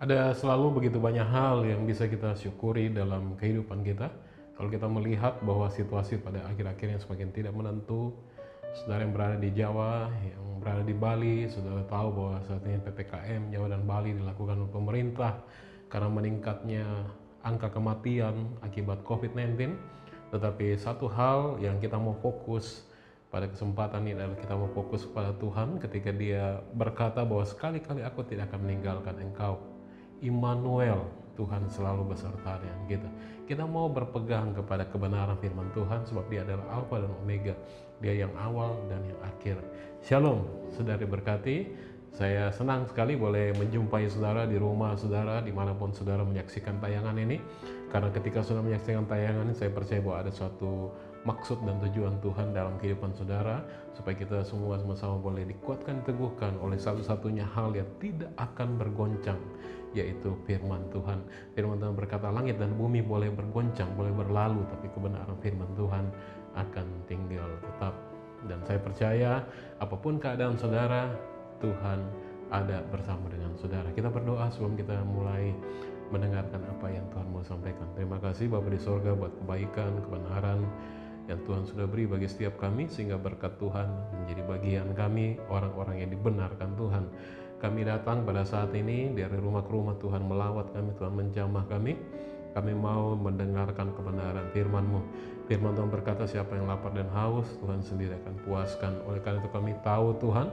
Ada selalu begitu banyak hal yang bisa kita syukuri dalam kehidupan kita. Kalau kita melihat bahwa situasi pada akhir-akhirnya semakin tidak menentu, saudara yang berada di Jawa, yang berada di Bali, saudara tahu bahwa saat ini PPKM Jawa dan Bali dilakukan oleh pemerintah karena meningkatnya angka kematian akibat COVID-19. Tetapi satu hal yang kita mau fokus pada kesempatan ini adalah kita mau fokus pada Tuhan ketika Dia berkata bahwa sekali-kali aku tidak akan meninggalkan engkau. Immanuel, Tuhan selalu beserta dengan kita. Kita mau berpegang kepada kebenaran firman Tuhan sebab Dia adalah Alfa dan Omega. Dia yang awal dan yang akhir. Shalom, saudara diberkati. Saya senang sekali boleh menjumpai saudara di rumah saudara, dimanapun saudara menyaksikan tayangan ini. Karena ketika saudara menyaksikan tayangan ini, saya percaya bahwa ada suatu maksud dan tujuan Tuhan dalam kehidupan saudara, supaya kita semua sama-sama boleh dikuatkan, diteguhkan oleh satu-satunya hal yang tidak akan bergoncang, yaitu firman Tuhan. Firman Tuhan berkata, langit dan bumi boleh bergoncang, boleh berlalu, tapi kebenaran firman Tuhan akan tinggal tetap. Dan saya percaya apapun keadaan saudara, Tuhan ada bersama dengan saudara. Kita berdoa sebelum kita mulai mendengarkan apa yang Tuhan mau sampaikan. Terima kasih Bapa di sorga buat kebaikan, kebenaran yang Tuhan sudah beri bagi setiap kami, sehingga berkat Tuhan menjadi bagian kami, orang-orang yang dibenarkan Tuhan. Kami datang pada saat ini dari rumah ke rumah, Tuhan melawat kami, Tuhan menjamah kami. Kami mau mendengarkan kebenaran firman-Mu. Firman Tuhan berkata, siapa yang lapar dan haus, Tuhan sendiri akan puaskan. Oleh karena itu kami tahu Tuhan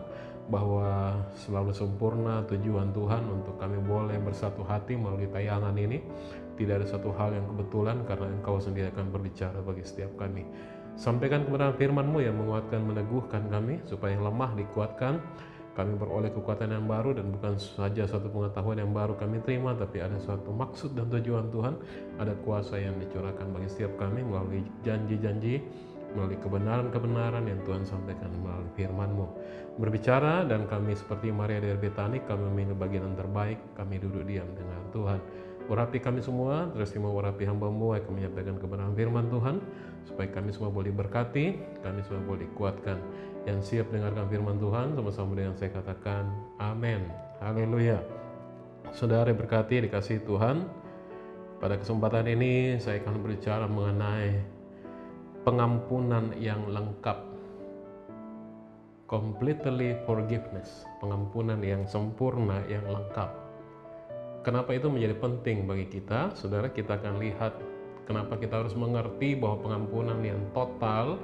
bahwa selalu sempurna tujuan Tuhan untuk kami boleh bersatu hati melalui tayangan ini. Tidak ada satu hal yang kebetulan, karena Engkau sendiri akan berbicara bagi setiap kami. Sampaikan kebenaran firman-Mu yang menguatkan, meneguhkan kami, supaya yang lemah dikuatkan. Kami beroleh kekuatan yang baru, dan bukan saja satu pengetahuan yang baru kami terima, tapi ada suatu maksud dan tujuan Tuhan. Ada kuasa yang dicurahkan bagi setiap kami melalui janji-janji, melalui kebenaran-kebenaran yang Tuhan sampaikan melalui firman-Mu. Berbicara, dan kami seperti Maria dari Betani, kami memilih bagian yang terbaik, kami duduk diam dengan Tuhan. Urapi kami semua, terus mau urapi hamba-Mu, yang menyampaikan kebenaran firman Tuhan, supaya kami semua boleh berkati, kami semua boleh dikuatkan. Yang siap dengarkan firman Tuhan, sama-sama dengan saya katakan, amin. Haleluya. Saudara berkati, dikasih Tuhan, pada kesempatan ini saya akan berbicara mengenai pengampunan yang lengkap. Completely forgiveness, pengampunan yang sempurna, yang lengkap. Kenapa itu menjadi penting bagi kita? Saudara, kita akan lihat kenapa kita harus mengerti bahwa pengampunan yang total,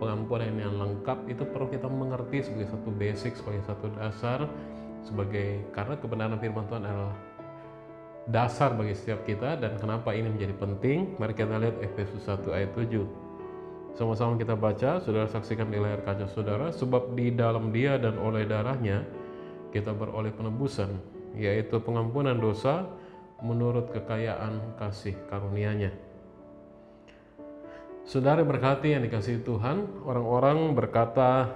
pengampunan yang lengkap itu perlu kita mengerti sebagai satu basic, sebagai satu dasar, karena kebenaran firman Tuhan adalah dasar bagi setiap kita. Dan kenapa ini menjadi penting? Mari kita lihat Efesus 1 ayat 7. Sama-sama kita baca, saudara saksikan di layar kaca saudara. Sebab di dalam Dia dan oleh darahnya kita beroleh penebusan, yaitu pengampunan dosa menurut kekayaan kasih karunia-Nya. Saudara berkati yang dikasihi Tuhan, orang-orang berkata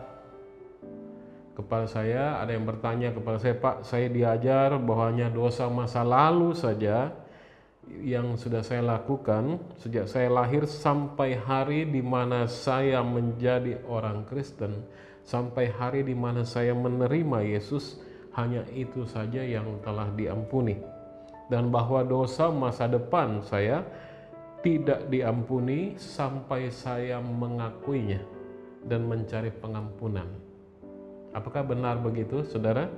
kepada saya, ada yang bertanya kepada saya, Pak, saya diajar bahwa hanya dosa masa lalu saja yang sudah saya lakukan sejak saya lahir sampai hari di mana saya menjadi orang Kristen, sampai hari di mana saya menerima Yesus, hanya itu saja yang telah diampuni. Dan bahwa dosa masa depan saya tidak diampuni sampai saya mengakuinya dan mencari pengampunan. Apakah benar begitu, saudara?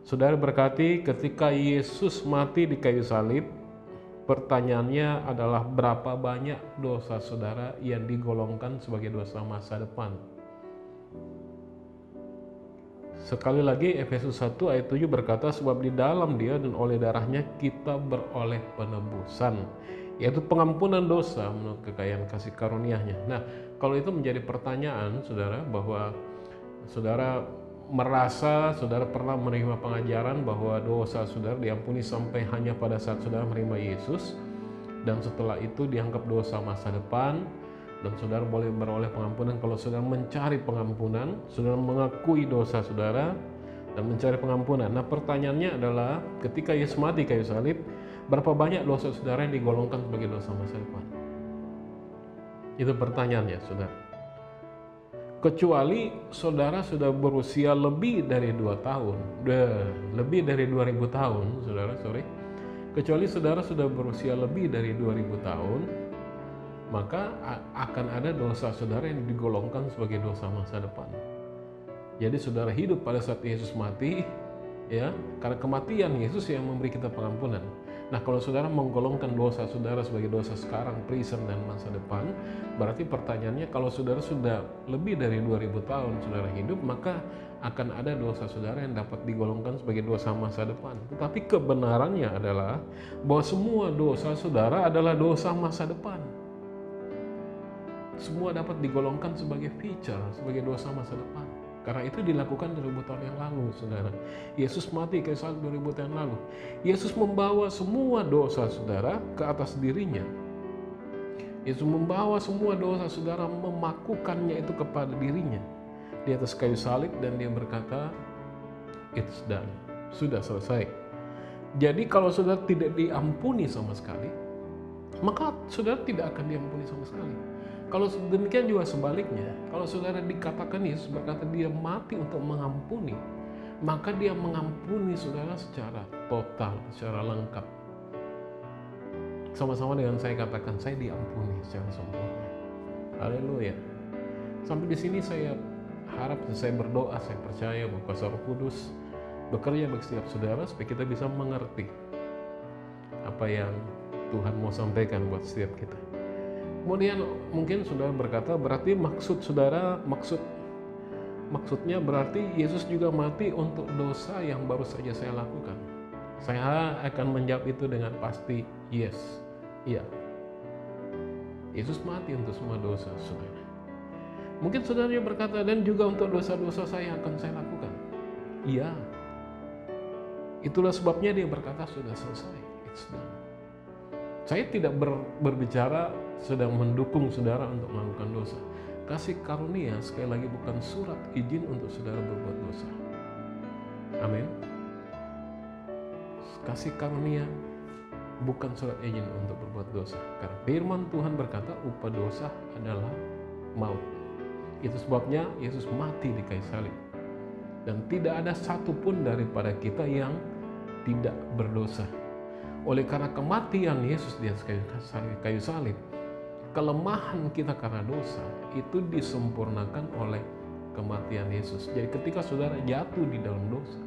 Saudara berkati, ketika Yesus mati di kayu salib, pertanyaannya adalah berapa banyak dosa saudara yang digolongkan sebagai dosa masa depan? Sekali lagi, Efesus 1 ayat 7 berkata, sebab di dalam Dia dan oleh darahnya kita beroleh penebusan, yaitu pengampunan dosa menurut kekayaan kasih karunia-Nya. Nah, kalau itu menjadi pertanyaan saudara, bahwa saudara merasa saudara pernah menerima pengajaran bahwa dosa saudara diampuni sampai hanya pada saat saudara menerima Yesus, dan setelah itu dianggap dosa masa depan, dan saudara boleh beroleh pengampunan kalau saudara mencari pengampunan, saudara mengakui dosa saudara dan mencari pengampunan. Nah, pertanyaannya adalah, ketika Yesus mati kayu salib, berapa banyak dosa saudara yang digolongkan sebagai dosa masa depan? Itu pertanyaannya, saudara. Kecuali saudara sudah berusia lebih dari 2 tahun, lebih dari 2000 tahun, saudara, Kecuali saudara sudah berusia lebih dari 2000 tahun, maka akan ada dosa saudara yang digolongkan sebagai dosa masa depan. Jadi saudara hidup pada saat Yesus mati, ya, karena kematian Yesus yang memberi kita pengampunan. Nah, kalau saudara menggolongkan dosa saudara sebagai dosa sekarang, present, dan masa depan, berarti pertanyaannya, kalau saudara sudah lebih dari 2000 tahun saudara hidup, maka akan ada dosa saudara yang dapat digolongkan sebagai dosa masa depan. Tetapi kebenarannya adalah bahwa semua dosa saudara adalah dosa masa depan. Semua dapat digolongkan sebagai future, sebagai dosa masa depan. Karena itu dilakukan 2000 tahun yang lalu, saudara. Yesus mati kayak salib 2000 tahun yang lalu. Yesus membawa semua dosa saudara ke atas dirinya. Yesus membawa semua dosa saudara, memakukannya itu kepada dirinya di atas kayu salib, dan dia berkata, it's done, sudah selesai. Jadi kalau saudara tidak diampuni sama sekali, maka saudara tidak akan diampuni sama sekali. Kalau demikian juga sebaliknya, kalau saudara dikatakan Yesus berkata dia mati untuk mengampuni, maka dia mengampuni saudara secara total, secara lengkap. Sama-sama dengan saya katakan, saya diampuni secara sempurna. Haleluya. Sampai di sini saya harap, saya berdoa, saya percaya bahwa kuasa Roh Kudus bekerja bagi setiap saudara supaya kita bisa mengerti apa yang Tuhan mau sampaikan buat setiap kita. Kemudian mungkin saudara berkata, berarti maksudnya berarti Yesus juga mati untuk dosa yang baru saja saya lakukan. Saya akan menjawab itu dengan pasti, yes, iya. Yesus mati untuk semua dosa saudara. Mungkin saudaranya berkata, dan juga untuk dosa-dosa saya akan saya lakukan. Iya. Itulah sebabnya dia berkata sudah selesai, it's done. Saya tidak berbicara sedang mendukung saudara untuk melakukan dosa. Kasih karunia sekali lagi bukan surat izin untuk saudara berbuat dosa. Amin. Kasih karunia bukan surat izin untuk berbuat dosa. Karena firman Tuhan berkata upah dosa adalah maut. Itu sebabnya Yesus mati di kayu salib. Dan tidak ada satupun daripada kita yang tidak berdosa. Oleh karena kematian Yesus di atas kayu salib, kelemahan kita karena dosa itu disempurnakan oleh kematian Yesus. Jadi ketika saudara jatuh di dalam dosa,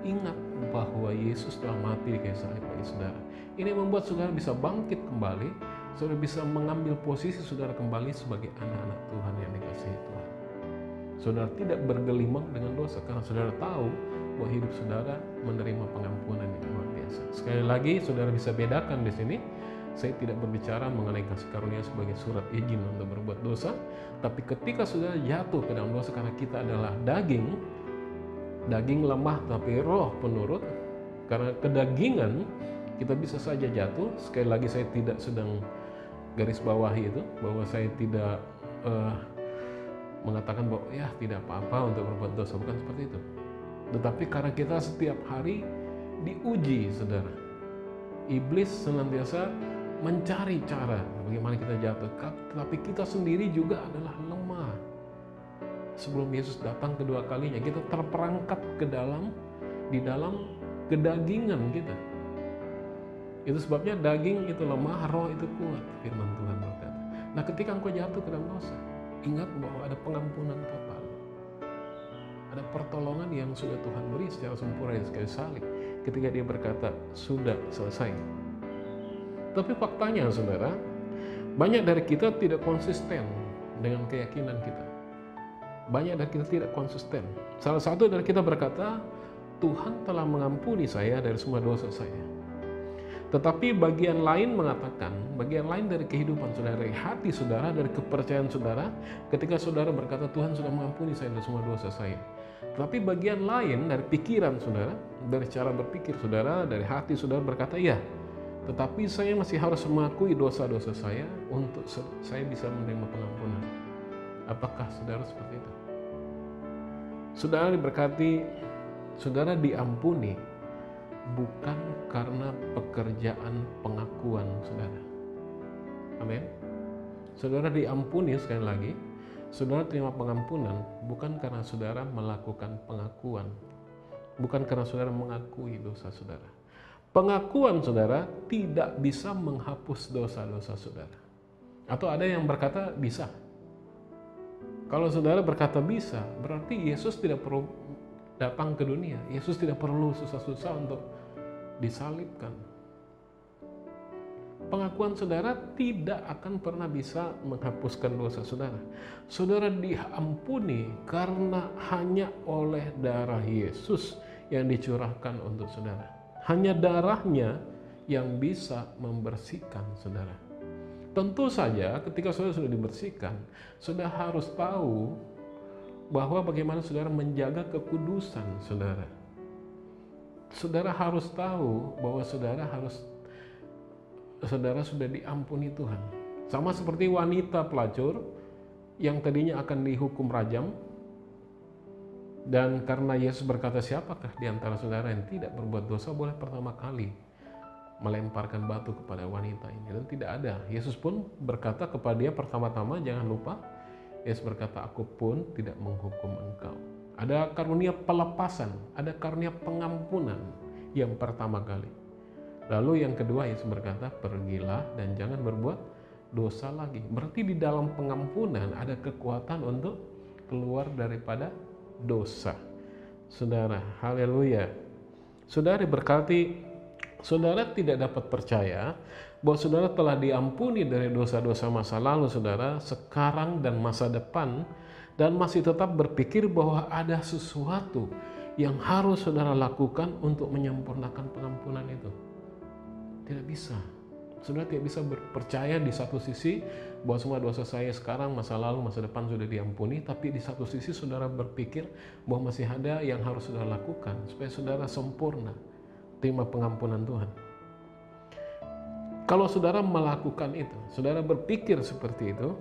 ingat bahwa Yesus telah mati di kayu salib bagi saudara. Ini membuat saudara bisa bangkit kembali, saudara bisa mengambil posisi saudara kembali sebagai anak-anak Tuhan yang dikasihi Tuhan. Saudara tidak bergelimang dengan dosa karena saudara tahu bahwa hidup saudara menerima pengampunan yang luar biasa. Sekali lagi saudara bisa bedakan di sini, saya tidak berbicara mengenai kasih karunia sebagai surat izin untuk berbuat dosa, tapi ketika saudara jatuh ke dalam dosa karena kita adalah daging lemah tapi roh penurut, karena kedagingan kita bisa saja jatuh. Sekali lagi saya tidak sedang garis bawahi itu, bahwa saya tidak mengatakan bahwa ya tidak apa-apa untuk berbuat dosa, bukan seperti itu. Tetapi karena kita setiap hari diuji, saudara, iblis senantiasa mencari cara bagaimana kita jatuh, tetapi kita sendiri juga adalah lemah. Sebelum Yesus datang kedua kalinya, kita terperangkap di dalam kedagingan kita. Itu sebabnya daging itu lemah, roh itu kuat, firman Tuhan berkata. Nah, ketika engkau jatuh ke dalam dosa, ingat bahwa ada pengampunan total. Ada pertolongan yang sudah Tuhan beri secara sempurna di kayu salib ketika dia berkata sudah selesai. Tapi faktanya saudara, banyak dari kita tidak konsisten dengan keyakinan kita. Banyak dari kita tidak konsisten. Salah satu dari kita berkata, Tuhan telah mengampuni saya dari semua dosa saya. Tetapi bagian lain mengatakan, bagian lain dari kehidupan saudara, dari hati saudara, dari kepercayaan saudara, ketika saudara berkata Tuhan sudah mengampuni saya dari semua dosa saya. Tetapi bagian lain dari pikiran saudara, dari cara berpikir saudara, dari hati saudara berkata, ya, tetapi saya masih harus mengakui dosa-dosa saya untuk saya bisa menerima pengampunan. Apakah saudara seperti itu? Saudara diberkati, saudara diampuni bukan karena pekerjaan pengakuan saudara. Amin. Saudara diampuni, sekali lagi, saudara terima pengampunan bukan karena saudara melakukan pengakuan, bukan karena saudara mengakui dosa saudara. Pengakuan saudara tidak bisa menghapus dosa-dosa saudara. Atau ada yang berkata bisa. Kalau saudara berkata bisa, berarti Yesus tidak perlu datang ke dunia. Yesus tidak perlu susah-susah untuk disalibkan. Pengakuan saudara tidak akan pernah bisa menghapuskan dosa saudara. Saudara diampuni karena hanya oleh darah Yesus yang dicurahkan untuk saudara. Hanya darahnya yang bisa membersihkan saudara. Tentu saja ketika saudara sudah dibersihkan, saudara harus tahu bahwa bagaimana saudara menjaga kekudusan saudara. Saudara harus tahu bahwa saudara sudah diampuni Tuhan. Sama seperti wanita pelacur yang tadinya akan dihukum rajam, dan karena Yesus berkata, siapakah di antara saudara yang tidak berbuat dosa boleh pertama kali melemparkan batu kepada wanita ini. Dan tidak ada. Yesus pun berkata kepada dia pertama-tama, jangan lupa, Yesus berkata, aku pun tidak menghukum engkau. Ada karunia pelepasan, ada karunia pengampunan yang pertama kali. Lalu yang kedua, Yesus berkata, pergilah dan jangan berbuat dosa lagi. Berarti di dalam pengampunan ada kekuatan untuk keluar daripada dosa. Saudara, haleluya. Saudara diberkati, saudara tidak dapat percaya bahwa saudara telah diampuni dari dosa-dosa masa lalu saudara, sekarang dan masa depan, dan masih tetap berpikir bahwa ada sesuatu yang harus saudara lakukan untuk menyempurnakan pengampunan itu. Tidak bisa. Saudara tidak bisa percaya di satu sisi bahwa semua dosa saya sekarang, masa lalu, masa depan sudah diampuni, tapi di satu sisi saudara berpikir bahwa masih ada yang harus saudara lakukan supaya saudara sempurna terima pengampunan Tuhan. Kalau saudara melakukan itu, saudara berpikir seperti itu,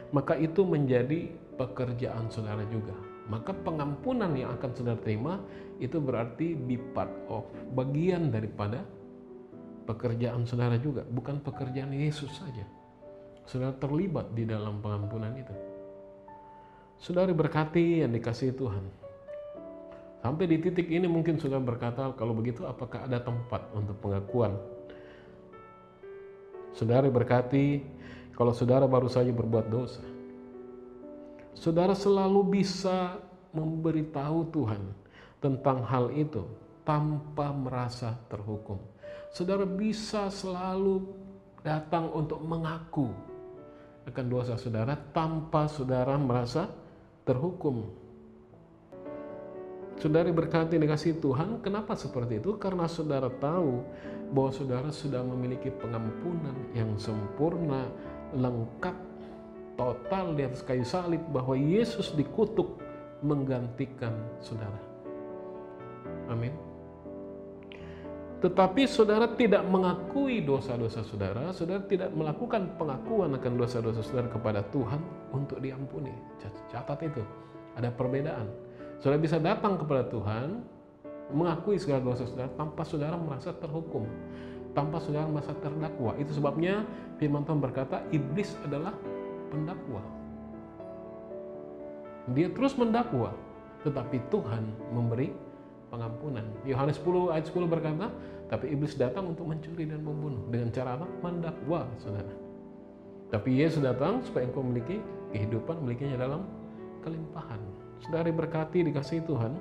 maka itu menjadi pekerjaan saudara juga. Maka pengampunan yang akan saudara terima itu berarti be part of, bagian daripada pekerjaan saudara juga, bukan pekerjaan Yesus saja. Saudara terlibat di dalam pengampunan itu. Saudara berkati yang dikasihi Tuhan. Sampai di titik ini mungkin saudara berkata, kalau begitu apakah ada tempat untuk pengakuan? Saudara berkati, kalau saudara baru saja berbuat dosa, saudara selalu bisa memberitahu Tuhan tentang hal itu tanpa merasa terhukum. Saudara bisa selalu datang untuk mengaku akan dosa saudara tanpa saudara merasa terhukum. Saudara berkati dikasih Tuhan, kenapa seperti itu? Karena saudara tahu bahwa saudara sudah memiliki pengampunan yang sempurna, lengkap, total di atas kayu salib, bahwa Yesus dikutuk menggantikan saudara. Amin. Tetapi saudara tidak mengakui dosa-dosa saudara, saudara tidak melakukan pengakuan akan dosa-dosa saudara kepada Tuhan untuk diampuni. Catat itu, ada perbedaan. Saudara bisa datang kepada Tuhan, mengakui segala dosa saudara tanpa saudara merasa terhukum, tanpa saudara merasa terdakwa. Itu sebabnya firman Tuhan berkata, iblis adalah pendakwa. Dia terus mendakwa, tetapi Tuhan memberi pengampunan. Yohanes 10 ayat 10 berkata, tapi iblis datang untuk mencuri dan membunuh. Dengan cara apa? Mendakwa, saudara. Tapi Yesus datang supaya engkau memiliki kehidupan, memilikinya dalam kelimpahan. Saudara berkati dikasihi Tuhan,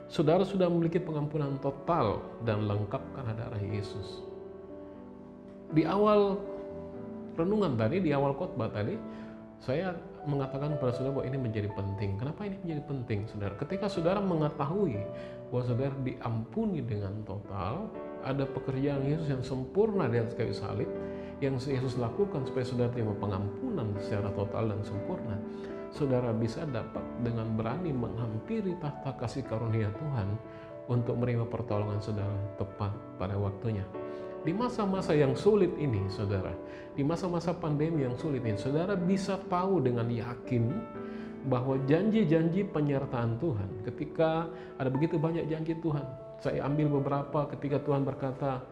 saudara sudah memiliki pengampunan total dan lengkap karena darah Yesus. Di awal renungan tadi, di awal khotbah tadi, saya mengatakan kepada saudara bahwa ini menjadi penting. Kenapa ini menjadi penting, saudara? Ketika saudara mengetahui bahwa saudara diampuni dengan total, ada pekerjaan Yesus yang sempurna di atas kayu salib, yang Yesus lakukan supaya saudara terima pengampunan secara total dan sempurna, saudara bisa dapat dengan berani menghampiri tahta kasih karunia Tuhan untuk menerima pertolongan saudara tepat pada waktunya. Di masa-masa yang sulit ini, saudara, di masa-masa pandemi yang sulit ini, saudara bisa tahu dengan yakin bahwa janji-janji penyertaan Tuhan, ketika ada begitu banyak janji Tuhan, saya ambil beberapa ketika Tuhan berkata,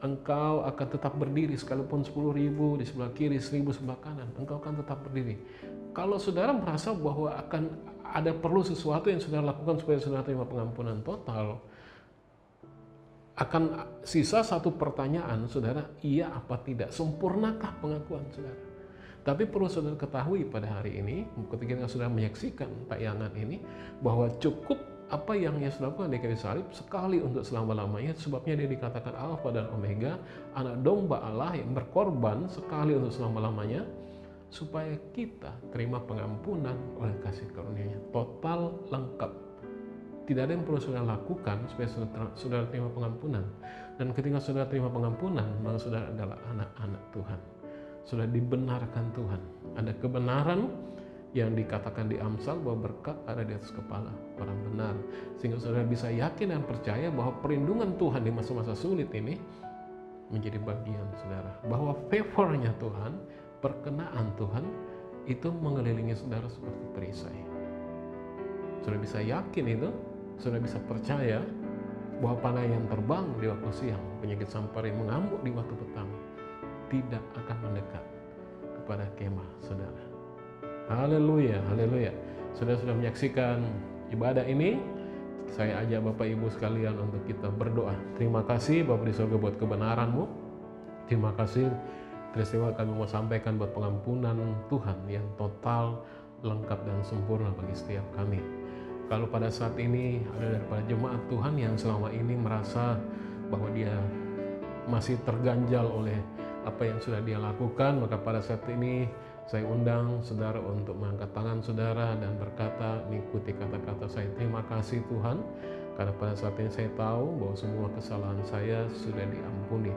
engkau akan tetap berdiri sekalipun 10.000 di sebelah kiri, 1.000 sebelah kanan, engkau akan tetap berdiri. Kalau saudara merasa bahwa akan ada perlu sesuatu yang saudara lakukan supaya saudara terima pengampunan total, akan sisa satu pertanyaan, saudara, iya apa tidak? Sempurnakah pengakuan saudara? Tapi perlu saudara ketahui pada hari ini, ketika saudara menyaksikan tayangan ini, bahwa cukup apa yang Yesus lakukan di kayu salib sekali untuk selama-lamanya, sebabnya dia dikatakan Alfa dan Omega, anak domba Allah yang berkorban sekali untuk selama-lamanya, supaya kita terima pengampunan oleh kasih karunia-Nya, total, lengkap. Tidak ada yang perlu saudara lakukan supaya saudara terima pengampunan. Dan ketika saudara terima pengampunan, maka saudara adalah anak-anak Tuhan. Sudah dibenarkan Tuhan. Ada kebenaran yang dikatakan di Amsal bahwa berkat ada di atas kepala orang benar. Sehingga saudara bisa yakin dan percaya bahwa perlindungan Tuhan di masa-masa sulit ini menjadi bagian saudara. Bahwa favornya Tuhan, perkenaan Tuhan itu mengelilingi saudara seperti perisai. Saudara bisa yakin itu, saudara bisa percaya bahwa panah yang terbang di waktu siang, penyakit sampar yang mengamuk di waktu petang, tidak akan mendekat kepada kemah saudara. Haleluya, haleluya. Saudara sudah menyaksikan ibadah ini. Saya ajak Bapak Ibu sekalian untuk kita berdoa. Terima kasih Bapak di surga buat kebenaran-Mu. Terima kasih peristiwa kami mau sampaikan buat pengampunan Tuhan yang total, lengkap dan sempurna bagi setiap kami. Kalau pada saat ini ada daripada jemaat Tuhan yang selama ini merasa bahwa dia masih terganjal oleh apa yang sudah dia lakukan, maka pada saat ini saya undang saudara untuk mengangkat tangan saudara dan berkata, mengikuti kata-kata saya, terima kasih Tuhan, karena pada saat ini saya tahu bahwa semua kesalahan saya sudah diampuni.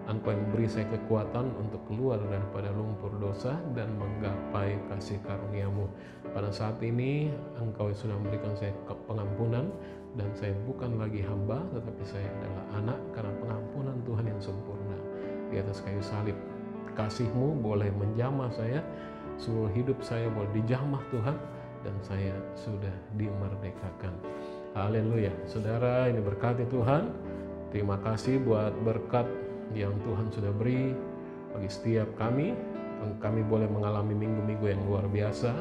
Engkau yang memberi saya kekuatan untuk keluar daripada lumpur dosa dan menggapai kasih karunia-Mu. Pada saat ini Engkau sudah memberikan saya pengampunan, dan saya bukan lagi hamba, tetapi saya adalah anak karena pengampunan Tuhan yang sempurna di atas kayu salib. Kasih-Mu boleh menjamah saya, seluruh hidup saya boleh dijamah Tuhan, dan saya sudah dimerdekakan. Haleluya. Saudara, ini berkati Tuhan. Terima kasih buat berkat yang Tuhan sudah beri bagi setiap kami. Kami boleh mengalami minggu-minggu yang luar biasa.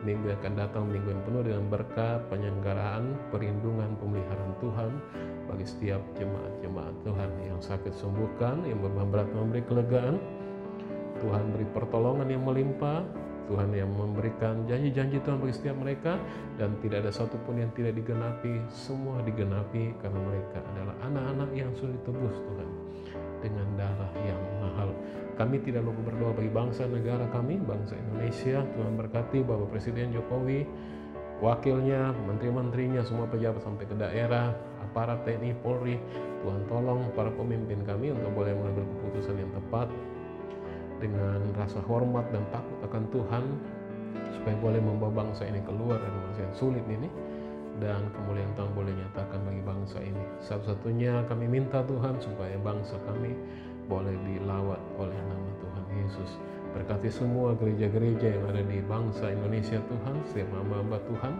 Minggu yang akan datang, minggu yang penuh dengan berkat, penyelenggaraan, perlindungan, pemeliharaan Tuhan bagi setiap jemaat-jemaat Tuhan. Yang sakit sembuhkan, yang beban berat memberi kelegaan. Tuhan beri pertolongan yang melimpah. Tuhan yang memberikan janji-janji Tuhan bagi setiap mereka, dan tidak ada satupun yang tidak digenapi. Semua digenapi karena mereka adalah anak-anak yang sudah ditebus Tuhan dengan darah yang mahal. Kami tidak lupa berdoa bagi bangsa negara kami, bangsa Indonesia. Tuhan berkati Bapak Presiden Jokowi, wakilnya, menteri-menterinya, semua pejabat sampai ke daerah, aparat TNI, Polri. Tuhan tolong para pemimpin kami untuk boleh mengambil keputusan yang tepat dengan rasa hormat dan takut akan Tuhan, supaya boleh membawa bangsa ini keluar dari masa yang sulit ini, dan kemuliaan Tuhan boleh nyatakan bagi bangsa ini. Satu-satunya kami minta Tuhan supaya bangsa kami boleh dilawat oleh nama Tuhan Yesus. Berkati semua gereja-gereja yang ada di bangsa Indonesia Tuhan, setiap hamba-hamba Tuhan,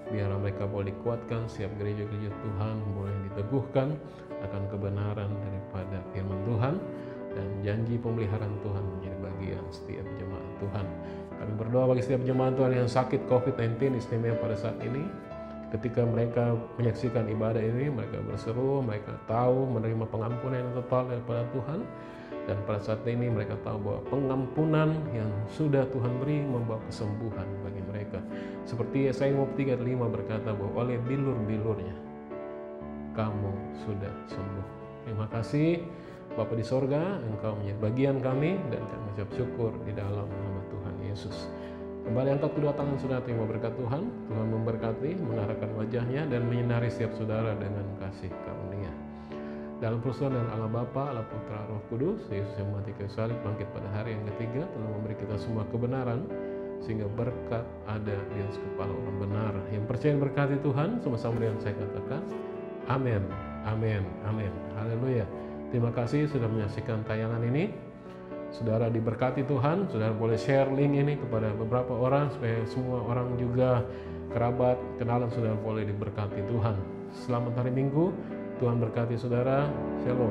biar mereka boleh dikuatkan, setiap gereja-gereja Tuhan boleh diteguhkan akan kebenaran daripada firman Tuhan, dan janji pemeliharaan Tuhan menjadi bagian setiap jemaat Tuhan. Kami berdoa bagi setiap jemaat Tuhan yang sakit COVID-19, istimewa pada saat ini. Ketika mereka menyaksikan ibadah ini, mereka berseru, mereka tahu menerima pengampunan yang total daripada Tuhan. Dan pada saat ini mereka tahu bahwa pengampunan yang sudah Tuhan beri membawa kesembuhan bagi mereka. Seperti Yesaya 53:5 berkata bahwa oleh bilur-bilurnya kamu sudah sembuh. Terima kasih Bapa di sorga, Engkau menjadi bagian kami, dan kami mengucap syukur di dalam nama Tuhan Yesus. Kembali angkat kedua tangan saudara, terima berkat Tuhan. Tuhan memberkati, mengarahkan wajahnya, dan menyinari setiap saudara dengan kasih karunia. Dalam persekutuan dan Allah Bapa, Allah Putra, Roh Kudus, Yesus yang mati kayu salib, bangkit pada hari yang ketiga, telah memberi kita semua kebenaran, sehingga berkat ada di atas kepala orang benar. Yang percaya berkati Tuhan, sama-sama dengan saya katakan, amin, amin, amin. Haleluya. Terima kasih sudah menyaksikan tayangan ini. Saudara diberkati Tuhan, saudara boleh share link ini kepada beberapa orang supaya semua orang juga kerabat, kenalan saudara boleh diberkati Tuhan. Selamat hari Minggu, Tuhan berkati saudara. Shalom.